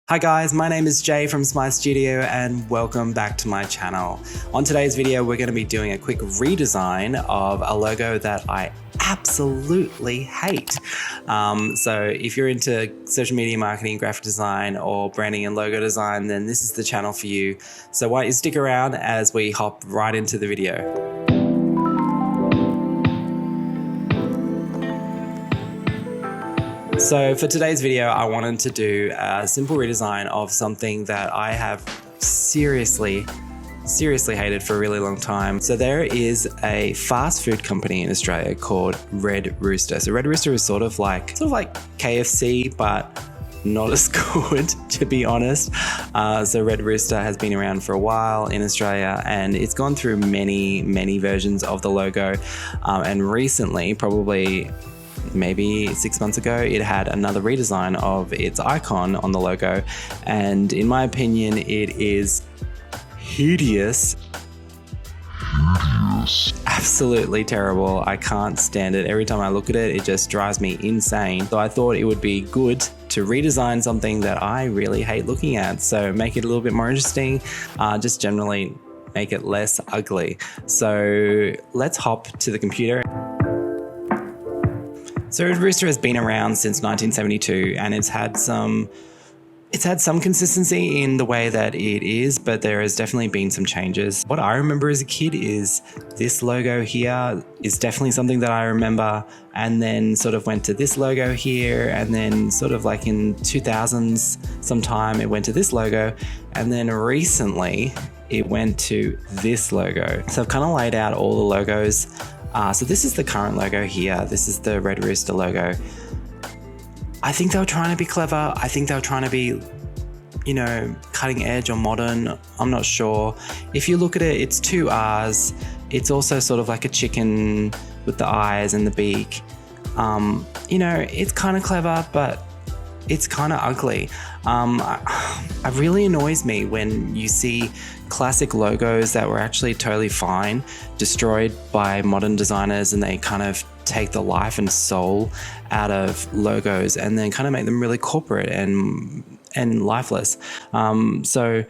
Hi guys, my name is Jay from Smile Studio and welcome back to my channel. On today's video, we're going to be doing a quick redesign of a logo that I absolutely hate. So if you're into social media marketing, graphic design, or branding and logo design, then this is the channel for you. So why don't you stick around as we hop right into the video. So for today's video, I wanted to do a simple redesign of something that I have seriously hated for a really long time. So there is a fast food company in Australia called Red Rooster. So Red Rooster is sort of like KFC, but not as good, to be honest. So Red Rooster has been around for a while in Australia and it's gone through many versions of the logo. And recently, probably maybe 6 months ago, it had another redesign of its icon on the logo, and in my opinion it is hideous. Absolutely terrible. I can't stand it. Every time I look at it, it just drives me insane. So I thought it would be good to redesign something that I really hate looking at, so make it a little bit more interesting, just generally make it less ugly. So let's hop to the computer. So Red Rooster has been around since 1972 and it's had some consistency in the way that it is, but there has definitely been some changes. What I remember as a kid is this logo here is definitely something that I remember, and then sort of went to this logo here, and then sort of like in 2000s sometime it went to this logo, and then recently it went to this logo. So I've kind of laid out all the logos. So this is the current logo here. This is the Red Rooster logo. I think they were trying to be clever. I think they were trying to be, cutting edge or modern. I'm not sure. If you look at it, it's two R's. It's also sort of like a chicken with the eyes and the beak. It's kind of clever, but it's kind of ugly. It really annoys me when you see classic logos that were actually totally fine destroyed by modern designers, and they kind of take the life and soul out of logos and then kind of make them really corporate and lifeless. So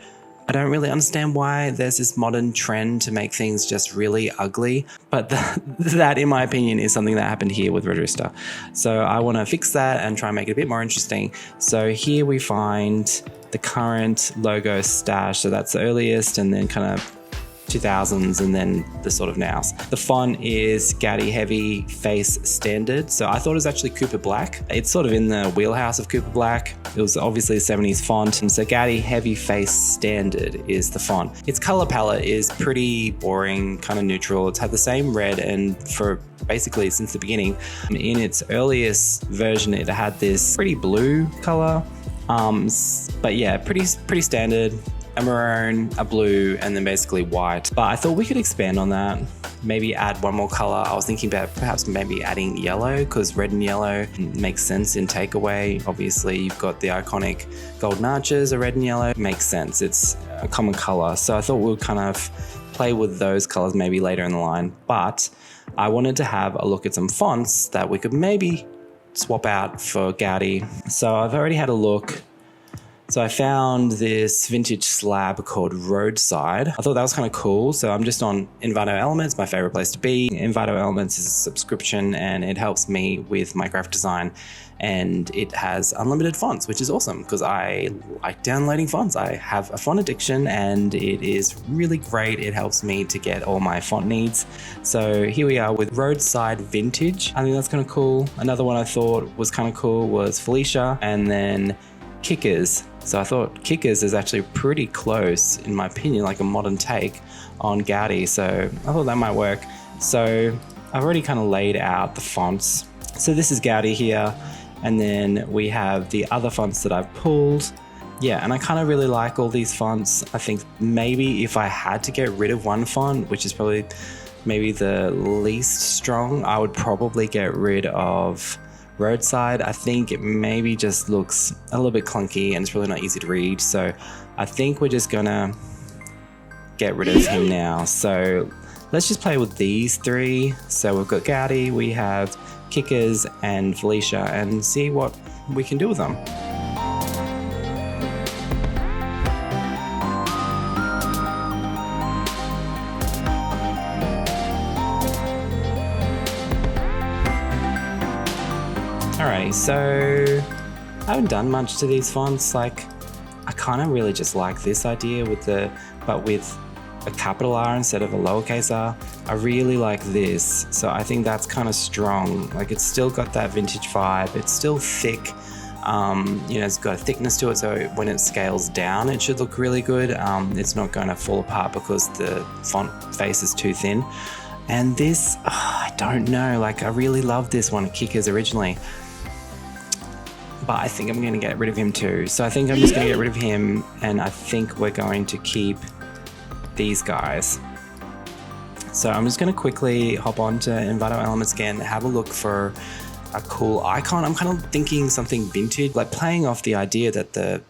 I don't really understand why there's this modern trend to make things just really ugly, but that in my opinion is something that happened here with Red Rooster. So I want to fix that and try and make it a bit more interesting. So here we find the current logo stash. So that's the earliest, and then kind of 2000s, and then the sort of nows. The font is Gaudi Heavy Face Standard. So I thought it was actually Cooper Black. It's sort of in the wheelhouse of Cooper Black. It was obviously a 70s font. And so Gaudi Heavy Face Standard is the font. Its color palette is pretty boring, kind of neutral. It's had the same red and for basically since the beginning. In its earliest version, it had this pretty blue color. But yeah, pretty standard. A maroon, a blue, and then basically white. But I thought we could expand on that, maybe add one more color. I was thinking about perhaps maybe adding yellow, because red and yellow makes sense in takeaway. Obviously you've got the iconic golden arches are red and yellow. Makes sense, it's a common color. So I thought we'll kind of play with those colors maybe later in the line. But I wanted to have a look at some fonts that we could maybe swap out for Gaudi. So I've already had a look. So I found this vintage slab called Roadside. I thought that was kind of cool. So I'm just on Envato Elements, my favorite place to be. Envato Elements is a subscription and it helps me with my graphic design. And it has unlimited fonts, which is awesome because I like downloading fonts. I have a font addiction and it is really great. It helps me to get all my font needs. So here we are with Roadside Vintage. I think that's kind of cool. Another one I thought was kind of cool was Felisha, and then Kickers. So I thought Kickers is actually pretty close, in my opinion, like a modern take on Gaudi. So I thought that might work. So I've already kind of laid out the fonts. So this is Gaudi here. And then we have the other fonts that I've pulled. Yeah, and I kind of really like all these fonts. I think maybe if I had to get rid of one font, which is probably maybe the least strong, I would probably get rid of Roadside. I think it maybe just looks a little bit clunky and it's really not easy to read. So I think we're just gonna get rid of him now. So let's just play with these three. So we've got Gaudi, we have Kickers and Felisha, and see what we can do with them. Okay, so I haven't done much to these fonts. Like, I kind of really just like this idea with with a capital R instead of a lowercase r. I really like this. So I think that's kind of strong. Like, it's still got that vintage vibe. It's still thick. It's got a thickness to it. So when it scales down, it should look really good. It's not going to fall apart because the font face is too thin. And this, I don't know. Like, I really love this one, Kickers originally. But I think I'm going to get rid of him too. So I think I'm just going to get rid of him, and I think we're going to keep these guys. So I'm just going to quickly hop on to Envato Elements again, have a look for a cool icon. I'm kind of thinking something vintage, like playing off the idea that the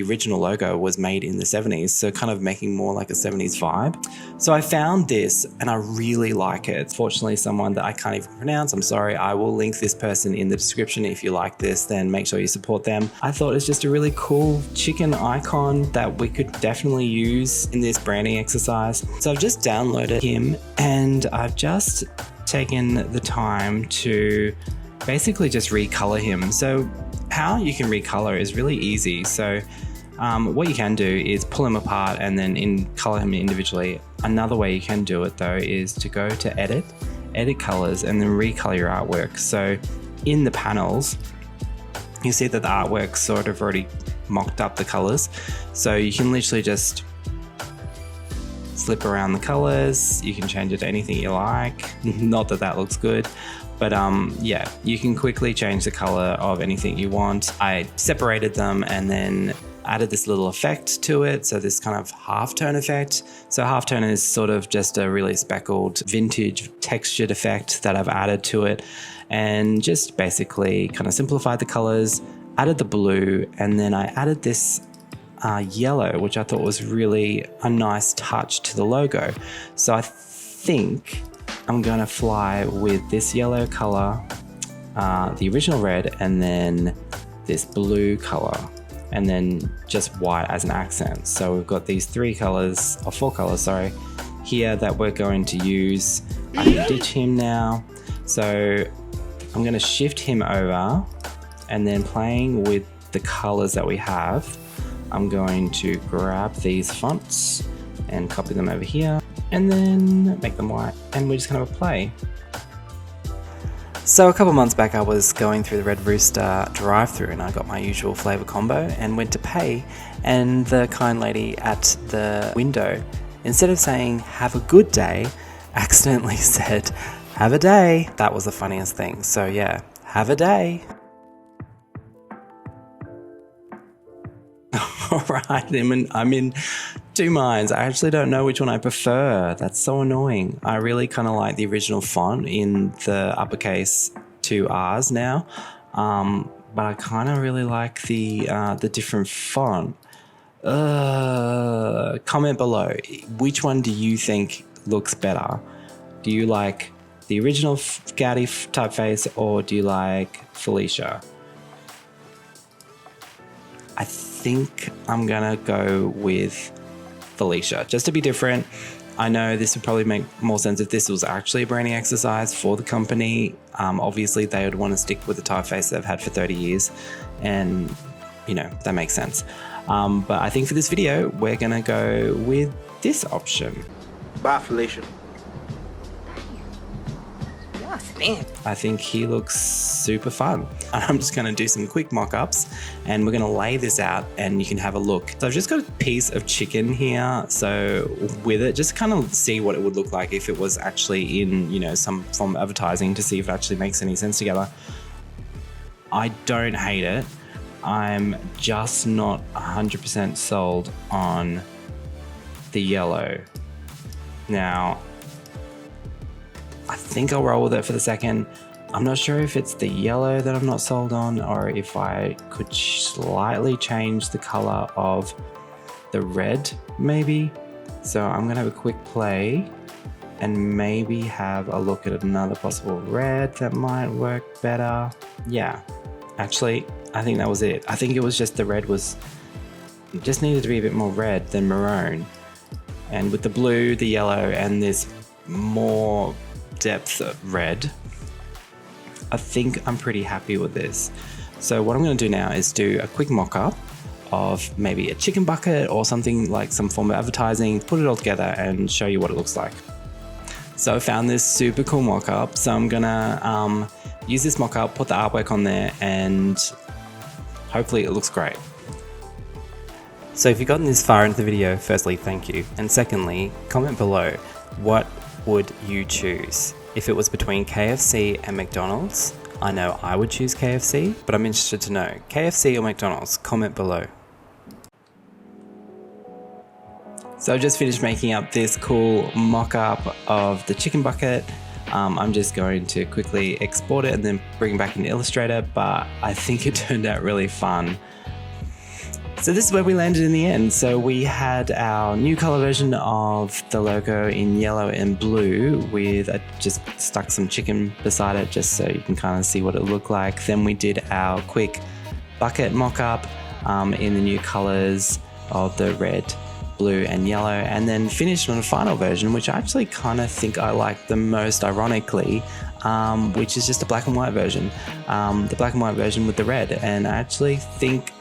original logo was made in the 70s, so kind of making more like a 70s vibe. So I found this and I really like it. It's fortunately someone that I can't even pronounce. I'm sorry. I will link this person in the description. If you like this, then make sure you support them. I thought it's just a really cool chicken icon that we could definitely use in this branding exercise. So I've just downloaded him and I've just taken the time to basically just recolor him. So how you can recolor is really easy. So what you can do is pull him apart and then color him individually. Another way you can do it though is to go to edit colors, and then recolor your artwork. So in the panels, you see that the artwork sort of already mocked up the colors. So you can literally just flip around the colors. You can change it to anything you like. Not that that looks good. But yeah, you can quickly change the color of anything you want. I separated them and then added this little effect to it. So this kind of halftone effect. So halftone is sort of just a really speckled vintage textured effect that I've added to it, and just basically kind of simplified the colors, added the blue, and then I added this yellow, which I thought was really a nice touch to the logo. So I think I'm going to fly with this yellow color, the original red, and then this blue color, and then just white as an accent. So we've got these four colors, sorry, here that we're going to use. I can ditch him now. So I'm going to shift him over, and then playing with the colors that we have, I'm going to grab these fonts and copy them over here, and then make them white, and we're just going to play. So a couple months back I was going through the Red Rooster drive-thru and I got my usual flavour combo and went to pay, and the kind lady at the window, instead of saying have a good day, accidentally said have a day. That was the funniest thing. So yeah, have a day. Alright, I'm in two minds. I actually don't know which one I prefer. That's so annoying. I really kind of like the original font in the uppercase 2 R's now, but I kind of really like the different font. Comment below. Which one do you think looks better? Do you like the original Gaudi typeface, or do you like Felisha? I think I'm gonna go with Felisha, just to be different. I know this would probably make more sense if this was actually a branding exercise for the company. Obviously they would want to stick with the typeface they've had for 30 years, and you know, that makes sense. But I think for this video, we're gonna go with this option. Bye, Felisha. I think he looks super fun. I'm just going to do some quick mock-ups and we're going to lay this out and you can have a look. So I've just got a piece of chicken here. So with it, just kind of see what it would look like if it was actually in, you know, some form of advertising, to see if it actually makes any sense together. I don't hate it. I'm just not 100% sold on the yellow. Now, I think I'll roll with it for the second. I'm not sure if it's the yellow that I'm not sold on, or if I could slightly change the color of the red, maybe. So I'm gonna have a quick play and maybe have a look at another possible red that might work better. Yeah, actually, I think that was it. I think it was just the red just needed to be a bit more red than maroon. And with the blue, the yellow, and this more depth of red, I think I'm pretty happy with this. So what I'm going to do now is do a quick mock-up of maybe a chicken bucket or something like some form of advertising, put it all together and show you what it looks like. So I found this super cool mock-up. So I'm gonna use this mock-up, put the artwork on there, and hopefully it looks great. So if you've gotten this far into the video, firstly, thank you. And secondly, comment below, what would you choose? If it was between KFC and McDonald's, I know I would choose KFC, but I'm interested to know, KFC or McDonald's? Comment below. So I've just finished making up this cool mock-up of the chicken bucket. I'm just going to quickly export it and then bring it back into Illustrator, but I think it turned out really fun. So this is where we landed in the end. So we had our new color version of the logo in yellow and blue with, I just stuck some chicken beside it just so you can kind of see what it looked like. Then we did our quick bucket mock-up in the new colors of the red, blue and yellow, and then finished on a final version, which I actually kind of think I like the most, ironically, which is just a black and white version. The black and white version with the red. And I actually think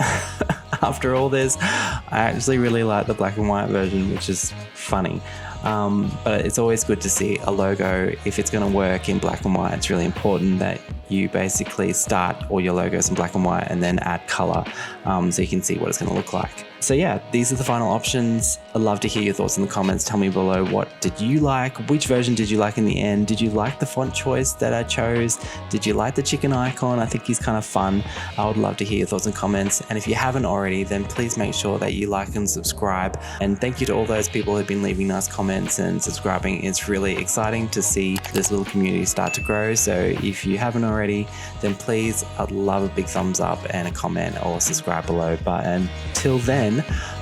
after all this, I actually really like the black and white version, which is funny. But it's always good to see a logo, if it's going to work in black and white. It's really important that you basically start all your logos in black and white and then add color so you can see what it's going to look like. So yeah, these are the final options. I'd love to hear your thoughts in the comments. Tell me below, what did you like? Which version did you like in the end? Did you like the font choice that I chose? Did you like the chicken icon? I think he's kind of fun. I would love to hear your thoughts and comments. And if you haven't already, then please make sure that you like and subscribe. And thank you to all those people who've been leaving nice comments and subscribing. It's really exciting to see this little community start to grow. So if you haven't already, then please, I'd love a big thumbs up and a comment or subscribe below. But until then,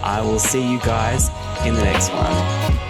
I will see you guys in the next one.